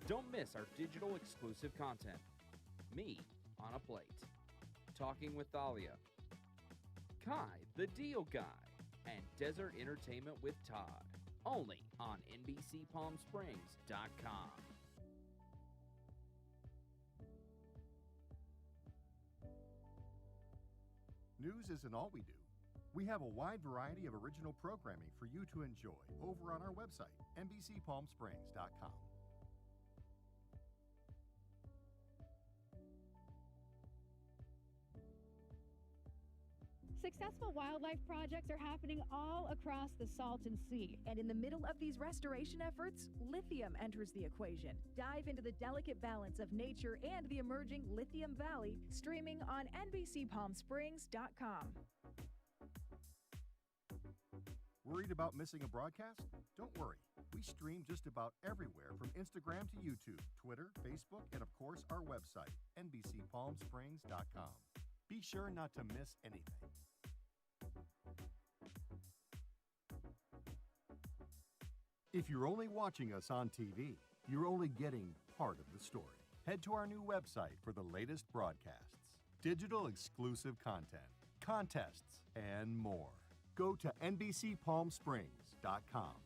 Don't miss our digital exclusive content. Me on a Plate. Talking with Thalia. Kai, the Deal Guy. And Desert Entertainment with Todd. Only on NBCPalmSprings.com. News isn't all we do. We have a wide variety of original programming for you to enjoy over on our website, NBCPalmSprings.com. Successful wildlife projects are happening all across the Salton Sea. And in the middle of these restoration efforts, lithium enters the equation. Dive into the delicate balance of nature and the emerging Lithium Valley, streaming on NBCPalmSprings.com. Worried about missing a broadcast? Don't worry. We stream just about everywhere from Instagram to YouTube, Twitter, Facebook, and of course our website, NBCPalmSprings.com. Be sure not to miss anything. If you're only watching us on TV, you're only getting part of the story. Head to our new website for the latest broadcasts, digital exclusive content, contests, and more. Go to NBCPalmSprings.com.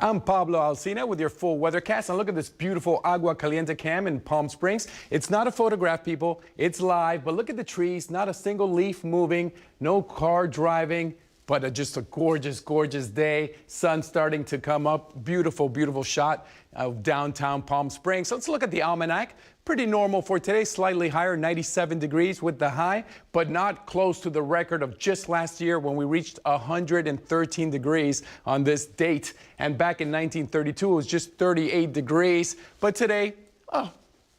I'm Pablo Alcina with your full weathercast, and look at this beautiful Agua Caliente cam in Palm Springs. It's not a photograph, people. It's live, but look at the trees. Not a single leaf moving, no car driving, but just a gorgeous, gorgeous day. Sun starting to come up. Beautiful, beautiful shot of downtown Palm Springs. So let's look at the almanac. Pretty normal for today, slightly higher, 97 degrees with the high, but not close to the record of just last year when we reached 113 degrees on this date. And back in 1932, it was just 38 degrees. But today,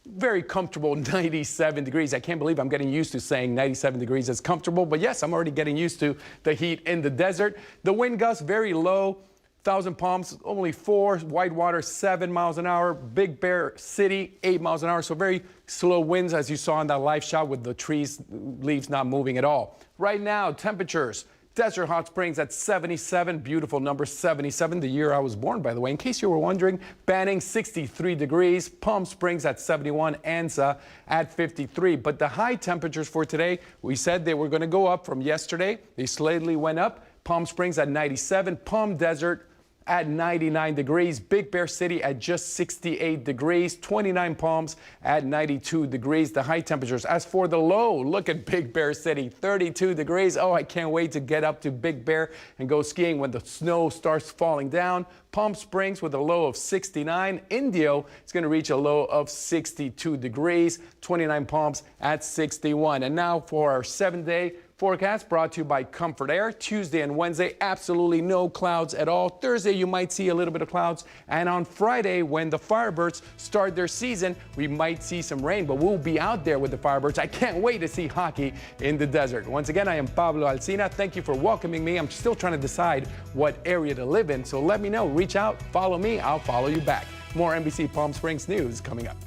very comfortable 97 degrees. I can't believe I'm getting used to saying 97 degrees is comfortable, but yes, I'm already getting used to the heat in the desert. The wind gusts very low. Thousand Palms, only 4, Whitewater, 7 miles an hour, Big Bear City, 8 miles an hour. So very slow winds, as you saw in that live shot with the trees, leaves not moving at all. Right now, temperatures, Desert Hot Springs at 77, beautiful number 77, the year I was born, by the way, in case you were wondering. Banning, 63 degrees, Palm Springs at 71, Anza at 53. But the high temperatures for today, we said they were going to go up from yesterday. They slightly went up. Palm Springs at 97, Palm Desert at 99 degrees, Big Bear City at just 68 degrees, 29 Palms at 92 degrees, the high temperatures. As for the low, look at Big Bear City, 32 degrees. Oh, I can't wait to get up to Big Bear and go skiing when the snow starts falling down. Palm Springs with a low of 69. Indio is going to reach a low of 62 degrees, 29 Palms at 61. And now for our 7-day Forecast brought to you by Comfort Air. Tuesday and Wednesday, absolutely no clouds at all. Thursday, you might see a little bit of clouds. And on Friday, when the Firebirds start their season, we might see some rain, but we'll be out there with the Firebirds. I can't wait to see hockey in the desert. Once again, I am Pablo Alsina. Thank you for welcoming me. I'm still trying to decide what area to live in, so let me know. Reach out, follow me, I'll follow you back. More NBC Palm Springs news coming up.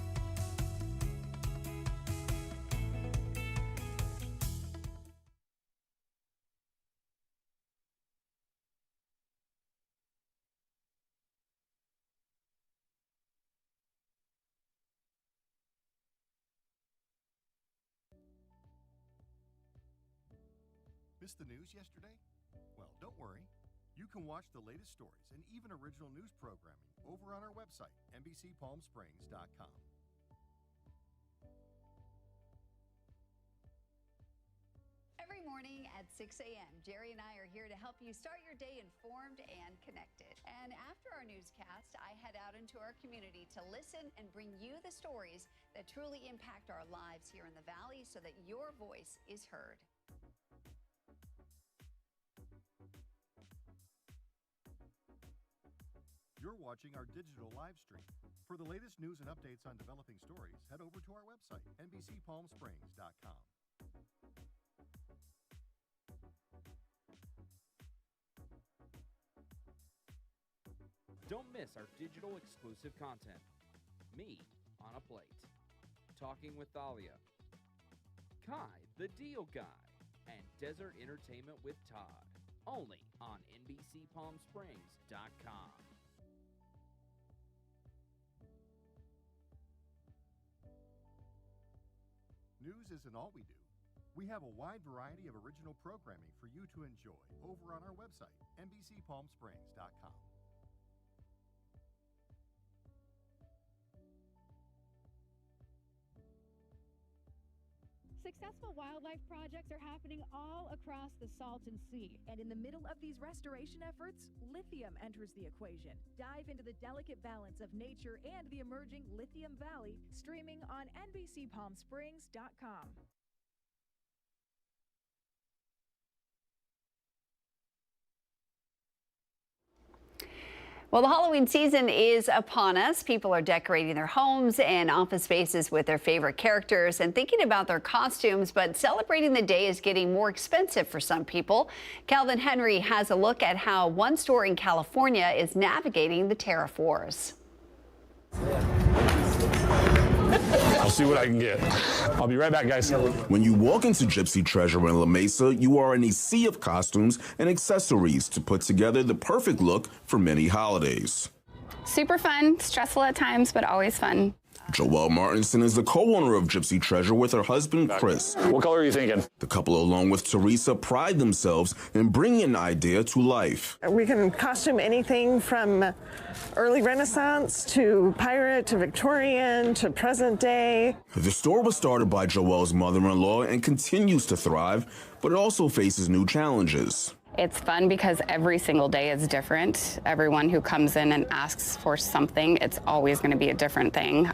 Missed the news yesterday? Well, don't worry. You can watch the latest stories and even original news programming over on our website, NBCPalmSprings.com. Every morning at 6 a.m., Jerry and I are here to help you start your day informed and connected. And after our newscast, I head out into our community to listen and bring you the stories that truly impact our lives here in the Valley so that your voice is heard. You're watching our digital live stream. For the latest news and updates on developing stories, head over to our website, NBCPalmSprings.com. Don't miss our digital exclusive content. Me on a Plate. Talking with Thalia. Kai, the Deal Guy. And Desert Entertainment with Todd. Only on NBCPalmSprings.com. News isn't all we do. We have a wide variety of original programming for you to enjoy over on our website, NBCPalmSprings.com. Successful wildlife projects are happening all across the Salton Sea. And in the middle of these restoration efforts, lithium enters the equation. Dive into the delicate balance of nature and the emerging Lithium Valley, streaming on NBCPalmSprings.com. Well, the Halloween season is upon us. People are decorating their homes and office spaces with their favorite characters and thinking about their costumes, but celebrating the day is getting more expensive for some people. Calvin Henry has a look at how one store in California is navigating the tariff wars. I'll see what I can get. I'll be right back, guys. When you walk into Gypsy Treasure in La Mesa, you are in a sea of costumes and accessories to put together the perfect look for many holidays. Super fun, stressful at times, but always fun. Joelle Martinson is the co-owner of Gypsy Treasure with her husband, Chris. What color are you thinking? The couple, along with Teresa, pride themselves in bringing an idea to life. We can costume anything from early Renaissance to pirate to Victorian to present day. The store was started by Joelle's mother-in-law and continues to thrive, but it also faces new challenges. It's fun because every single day is different. Everyone who comes in and asks for something, it's always going to be a different thing.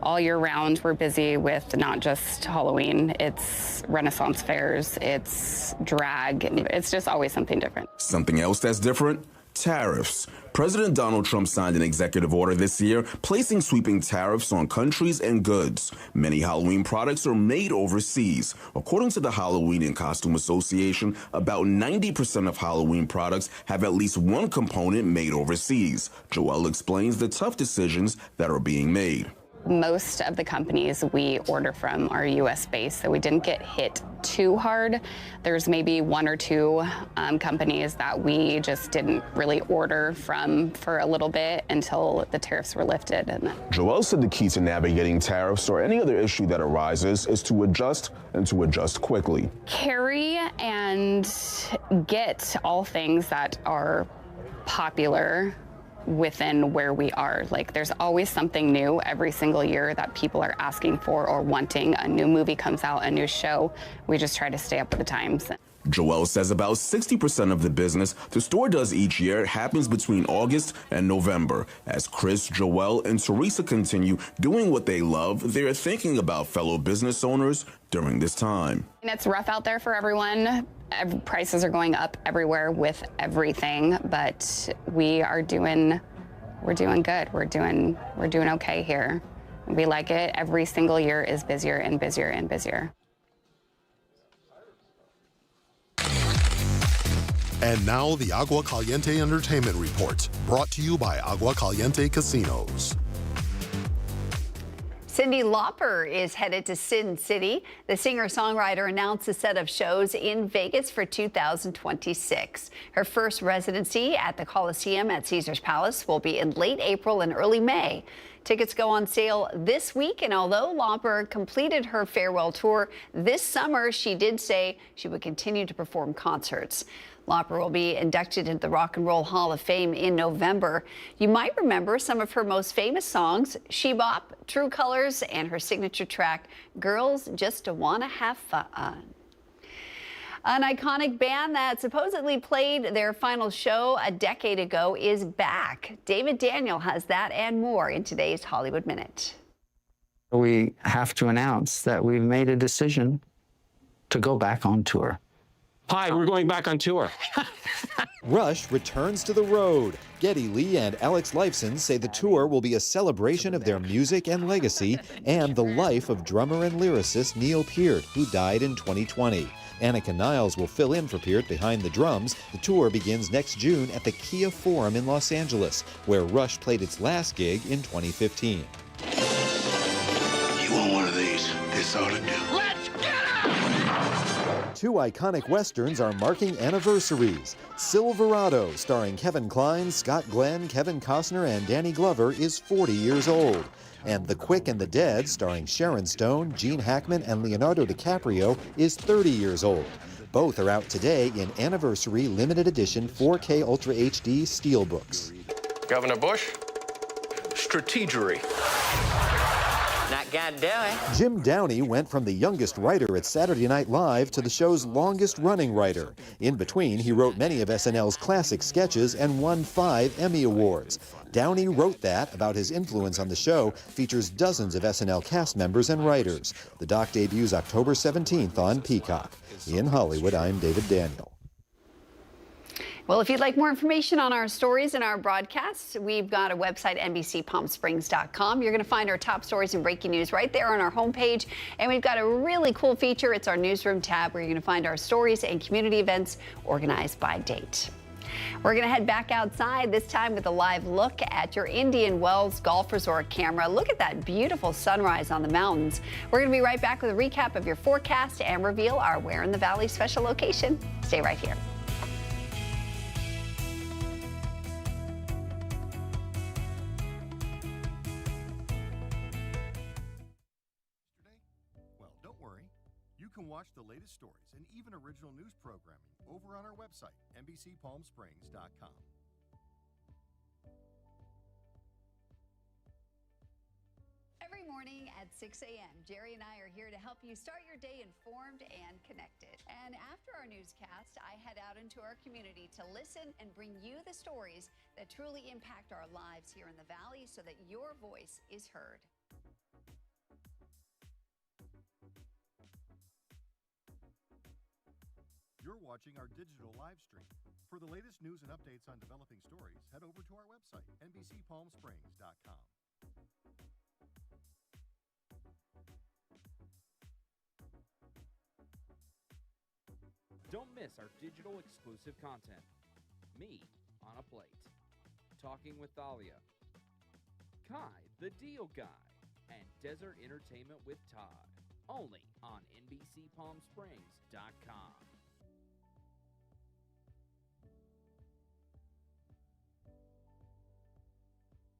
All year round, we're busy with not just Halloween, it's Renaissance fairs, it's drag, it's just always something different. Something else that's different? Tariffs. President Donald Trump signed an executive order this year placing sweeping tariffs on countries and goods. Many Halloween products are made overseas. According to the Halloween and Costume Association, about 90% of Halloween products have at least one component made overseas. Joelle explains the tough decisions that are being made. Most of the companies we order from are U.S. based, so we didn't get hit too hard. There's maybe one or two companies that we just didn't really order from for a little bit until the tariffs were lifted. Joelle said the key to navigating tariffs or any other issue that arises is to adjust and to adjust quickly. Carry and get all things that are popular within where we are. Like, there's always something new every single year that people are asking for or wanting. A new movie comes out, a new show. We just try to stay up with the times. Joelle says about 60% of the business the store does each year happens between August and November. As Chris, Joelle, and Teresa continue doing what they love, they're thinking about fellow business owners during this time. And it's rough out there for everyone. Prices are going up everywhere with everything, but we're doing good. We're doing okay here. We like it. Every single year is busier and busier and busier. And now the Agua Caliente Entertainment Report, brought to you by Agua Caliente Casinos. Cyndi Lauper is headed to Sin City. The singer-songwriter announced a set of shows in Vegas for 2026. Her first residency at the Coliseum at Caesars Palace will be in late April and early May. Tickets go on sale this week, and although Lauper completed her farewell tour this summer, she did say she would continue to perform concerts. Lauper will be inducted into the Rock and Roll Hall of Fame in November. You might remember some of her most famous songs, She Bop, True Colors, and her signature track, Girls Just Wanna Have Fun. An iconic band that supposedly played their final show a decade ago is back. David Daniel has that and more in today's Hollywood Minute. We have to announce that we've made a decision to go back on tour. Hi, we're going back on tour. Rush returns to the road. Geddy Lee and Alex Lifeson say the tour will be a celebration of their music and legacy and the life of drummer and lyricist Neil Peart, who died in 2020. Annika Niles will fill in for Peart behind the drums. The tour begins next June at the Kia Forum in Los Angeles, where Rush played its last gig in 2015. You want one of these? This ought to do. Let's get it! Two iconic westerns are marking anniversaries. Silverado, starring Kevin Kline, Scott Glenn, Kevin Costner, and Danny Glover, is 40 years old. And The Quick and the Dead, starring Sharon Stone, Gene Hackman, and Leonardo DiCaprio, is 30 years old. Both are out today in anniversary limited edition 4K Ultra HD steelbooks. Governor Bush, strategery. Not gonna do it. Jim Downey went from the youngest writer at Saturday Night Live to the show's longest-running writer. In between, he wrote many of SNL's classic sketches and won 5 Emmy Awards. Downey wrote that about his influence on the show, features dozens of SNL cast members and writers. The doc debuts October 17th on Peacock. In Hollywood, I'm David Daniel. Well, if you'd like more information on our stories and our broadcasts, we've got a website, NBCPalmSprings.com. You're going to find our top stories and breaking news right there on our homepage. And we've got a really cool feature. It's our newsroom tab where you're going to find our stories and community events organized by date. We're going to head back outside, this time with a live look at your Indian Wells Golf Resort camera. Look at that beautiful sunrise on the mountains. We're going to be right back with a recap of your forecast and reveal our Where in the Valley special location. Stay right here. You can watch the latest stories and even original news programming over on our website, NBCPalmSprings.com. Every morning at 6 a.m., Jerry and I are here to help you start your day informed and connected. And after our newscast, I head out into our community to listen and bring you the stories that truly impact our lives here in the Valley so that your voice is heard. You're watching our digital live stream. For the latest news and updates on developing stories, head over to our website, NBCPalmSprings.com. Don't miss our digital exclusive content. Me on a Plate, Talking with Thalia, Kai the Deal Guy, and Desert Entertainment with Todd. Only on NBCPalmSprings.com.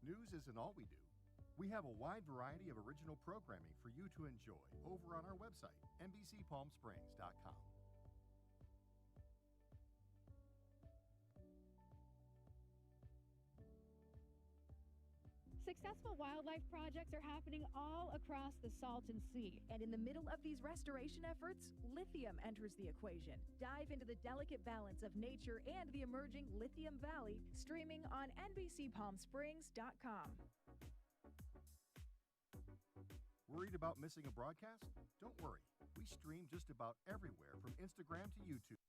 News isn't all we do. We have a wide variety of original programming for you to enjoy over on our website, NBCPalmSprings.com. Successful wildlife projects are happening all across the Salton Sea. And in the middle of these restoration efforts, lithium enters the equation. Dive into the delicate balance of nature and the emerging Lithium Valley, streaming on NBCPalmSprings.com. Worried about missing a broadcast? Don't worry. We stream just about everywhere from Instagram to YouTube.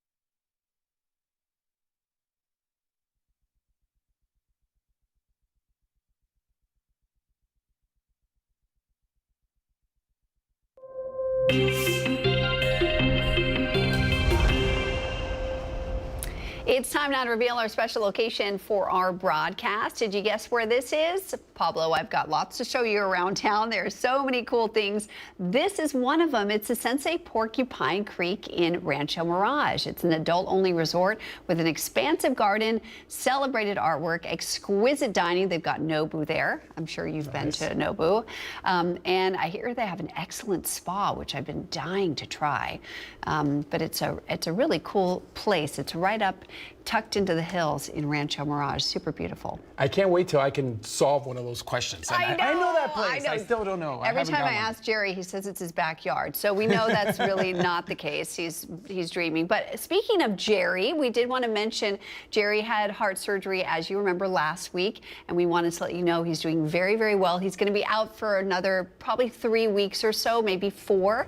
It's time now to reveal our special location for our broadcast. Did you guess where this is? Pablo, I've got lots to show you around town. There are so many cool things. This is one of them. It's the Sensei Porcupine Creek in Rancho Mirage. It's an adult-only resort with an expansive garden, celebrated artwork, exquisite dining. They've got Nobu there. I'm sure you've been to Nobu. And I hear they have an excellent spa, which I've been dying to try. But it's a really cool place. It's right up tucked into the hills in Rancho Mirage. Super beautiful. I can't wait till I can solve one of those questions. I know that place. I know. I still don't know. Every time I ask Jerry, he says it's his backyard. So we know that's really not the case. He's dreaming. But speaking of Jerry, we did want to mention Jerry had heart surgery, as you remember, last week. And we wanted to let you know he's doing very, very well. He's going to be out for another probably 3 weeks or so, maybe 4.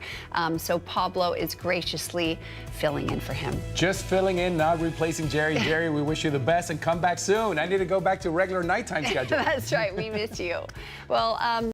So Pablo is graciously filling in for him. Just filling in, not replacing Jerry. Jerry, we wish you the best and come back soon. I need to go back to regular nighttime schedule. That's right. We miss you. Well,